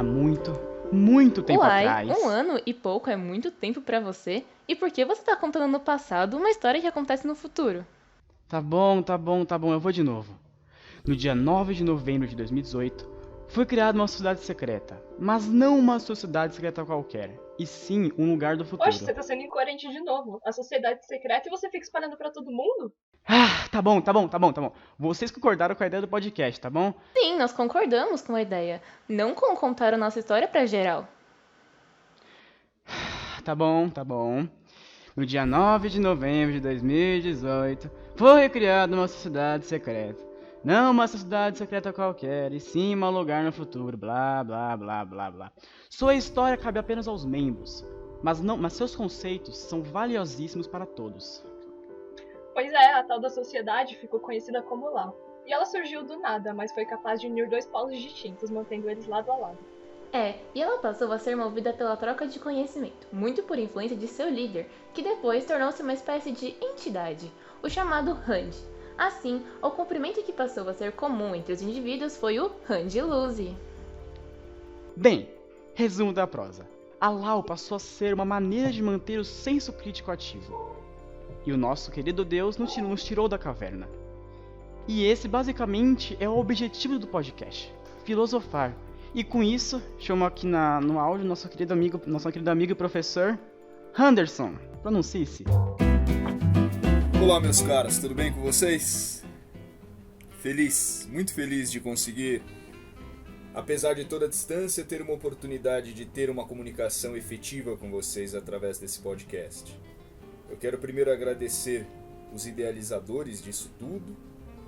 há muito, muito tempo Uai, atrás. 1 ano e pouco é muito tempo pra você? E por que você tá contando no passado uma história que acontece no futuro? Tá bom, eu vou de novo. No dia 9 de novembro de 2018, foi criada uma sociedade secreta, mas não uma sociedade secreta qualquer, e sim um lugar do Oxe, futuro. você tá sendo incoerente de novo. A sociedade secreta e você fica espalhando pra todo mundo? Ah, tá bom. Vocês concordaram com a ideia do podcast, tá bom? Sim, nós concordamos com a ideia, não com contar a nossa história pra geral. Tá bom. No dia 9 de novembro de 2018, foi criada uma sociedade secreta. Não uma sociedade secreta qualquer, e sim um lugar no futuro, blá blá blá blá blá. Sua história cabe apenas aos membros, mas seus conceitos são valiosíssimos para todos. Pois é, a tal da sociedade ficou conhecida como LAW. E ela surgiu do nada, mas foi capaz de unir dois polos distintos, mantendo eles lado a lado. E ela passou a ser movida pela troca de conhecimento, muito por influência de seu líder, que depois tornou-se uma espécie de entidade, o chamado Hand. Assim, o cumprimento que passou a ser comum entre os indivíduos foi o Hand Luzi. Bem, resumo da prosa. A Lau passou a ser uma maneira de manter o senso crítico ativo. E o nosso querido Deus nos tirou da caverna. E esse basicamente é o objetivo do podcast: filosofar. E com isso, chamo aqui no áudio nosso querido amigo e professor Henderson. Pronuncie-se. Olá, meus caras, tudo bem com vocês? Muito feliz de conseguir, apesar de toda a distância, ter uma oportunidade de ter uma comunicação efetiva com vocês através desse podcast. Eu quero primeiro agradecer os idealizadores disso tudo,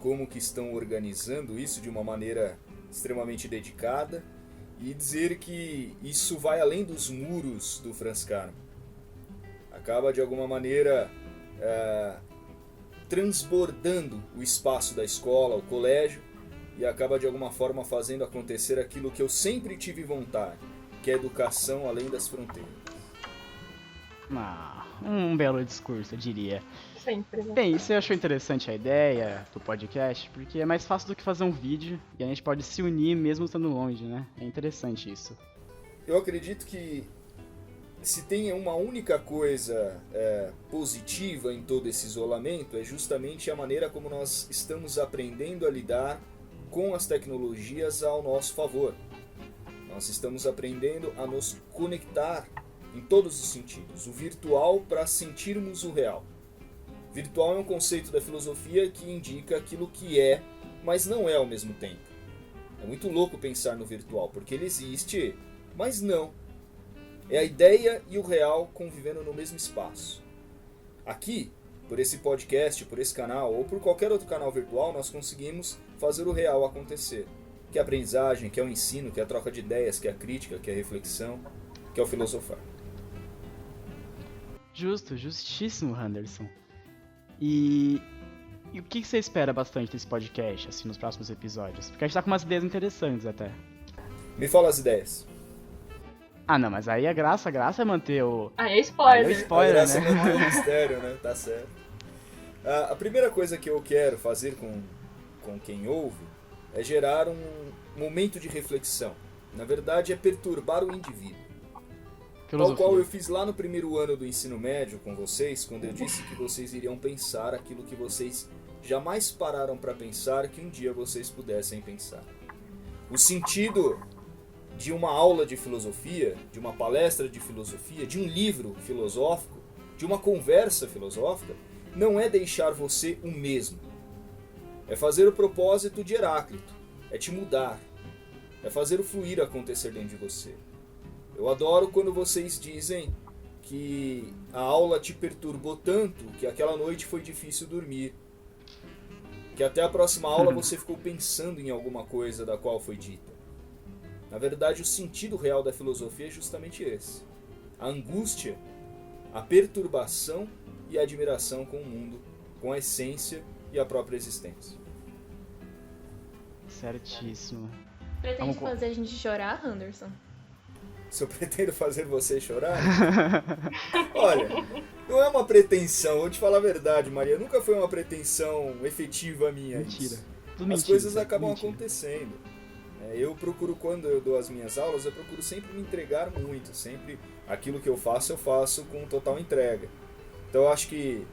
como que estão organizando isso de uma maneira extremamente dedicada, e dizer que isso vai além dos muros do Franz Kafka. Acaba de alguma maneira transbordando o espaço da escola, o colégio, e acaba de alguma forma fazendo acontecer aquilo que eu sempre tive vontade, que é educação além das fronteiras. Um belo discurso, eu diria. Sempre, né? Bem, você achou interessante a ideia do podcast? Porque é mais fácil do que fazer um vídeo e a gente pode se unir mesmo estando longe, né? É interessante isso. Eu acredito que se tem uma única coisa positiva em todo esse isolamento, é justamente a maneira como nós estamos aprendendo a lidar com as tecnologias ao nosso favor. Nós estamos aprendendo a nos conectar em todos os sentidos, o virtual para sentirmos o real. Virtual é um conceito da filosofia que indica aquilo que é, mas não é ao mesmo tempo. É muito louco pensar no virtual, porque ele existe, mas não. É a ideia e o real convivendo no mesmo espaço. Aqui, por esse podcast, por esse canal ou por qualquer outro canal virtual, nós conseguimos fazer o real acontecer. Que é a aprendizagem, que é o ensino, que é a troca de ideias, que é a crítica, que é a reflexão, que é o filosofar. Justíssimo, Henderson. E o que você espera bastante desse podcast, assim, nos próximos episódios? Porque a gente tá com umas ideias interessantes até. Me fala as ideias. Ah, não, mas aí a graça é manter o... É spoiler. Aí é spoiler, A graça né? é manter o mistério, né? Tá certo. A primeira coisa que eu quero fazer com quem ouve é gerar um momento de reflexão. Na verdade, é perturbar o indivíduo. Tal qual eu fiz lá no primeiro ano do ensino médio com vocês, quando eu disse que vocês iriam pensar aquilo que vocês jamais pararam para pensar que um dia vocês pudessem pensar. O sentido de uma aula de filosofia, de uma palestra de filosofia, de um livro filosófico, de uma conversa filosófica, não é deixar você o mesmo. É fazer o propósito de Heráclito, é te mudar, é fazer o fluir acontecer dentro de você. Eu adoro quando vocês dizem que a aula te perturbou tanto que aquela noite foi difícil dormir. Que até a próxima aula você ficou pensando em alguma coisa da qual foi dita. Na verdade, o sentido real da filosofia é justamente esse. A angústia, a perturbação e a admiração com o mundo, com a essência e a própria existência. Certíssimo. Pretende fazer a gente chorar, Henderson? Se eu pretendo fazer você chorar? Olha, não é uma pretensão, vou te falar a verdade, Maria. Nunca foi uma pretensão efetiva minha. Mentira. As coisas acabam acontecendo. Eu procuro, quando eu dou as minhas aulas, eu procuro sempre me entregar muito, sempre aquilo que eu faço com total entrega. Então eu acho que,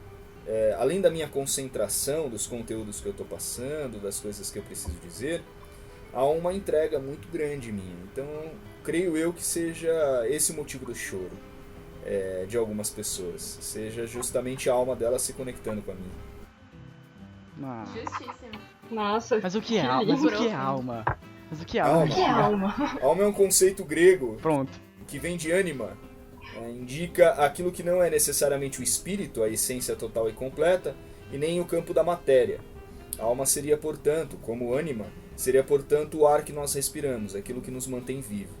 além da minha concentração dos conteúdos que eu estou passando, das coisas que eu preciso dizer, há uma entrega muito grande minha. Então creio eu que seja esse o motivo do choro de algumas pessoas, seja justamente a alma delas se conectando com a minha. Justíssimo. Nossa. Mas o que é alma? Mas o que é alma? Mas o que é Alma. alma? O que é alma? Alma é um conceito grego Pronto. que vem de anima, indica aquilo que não é necessariamente o espírito, a essência total e completa, e nem o campo da matéria. A alma seria, portanto, como ânima, seria, portanto, o ar que nós respiramos, aquilo que nos mantém vivo.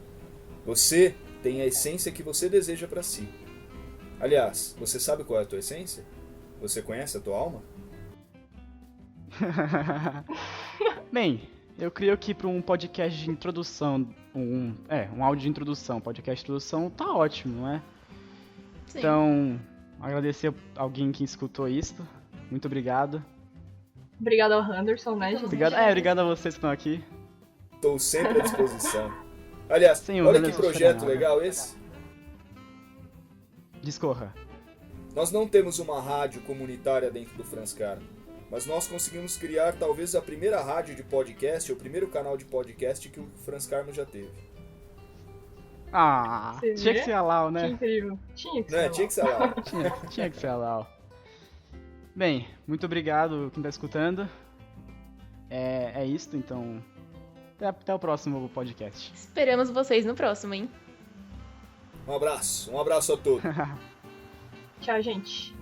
Você tem a essência que você deseja para si. Aliás, você sabe qual é a tua essência? Você conhece a tua alma? Bem, eu creio que para um podcast de introdução, um áudio de introdução, podcast de introdução, tá ótimo, não é? Sim. Então, agradecer a alguém que escutou isto. Muito obrigado. Obrigada ao Henderson, né, gente? Obrigado a vocês que estão aqui. Estou sempre à disposição. Aliás, Sim, o olha que Anderson projeto Fernando. legal esse. Discorra. Nós não temos uma rádio comunitária dentro do Franscar, mas nós conseguimos criar talvez a primeira rádio de podcast, o primeiro canal de podcast que o Franscarmo já teve. Ah, Você tinha vê? que ser a Lau, Que né? incrível. Tinha que ser. Né? lá. Tinha que ser lá. Tinha que ser a Lau. Bem, muito obrigado quem tá escutando. É isto, então. Até o próximo podcast. Esperamos vocês no próximo, hein? Um abraço a todos. Tchau, gente.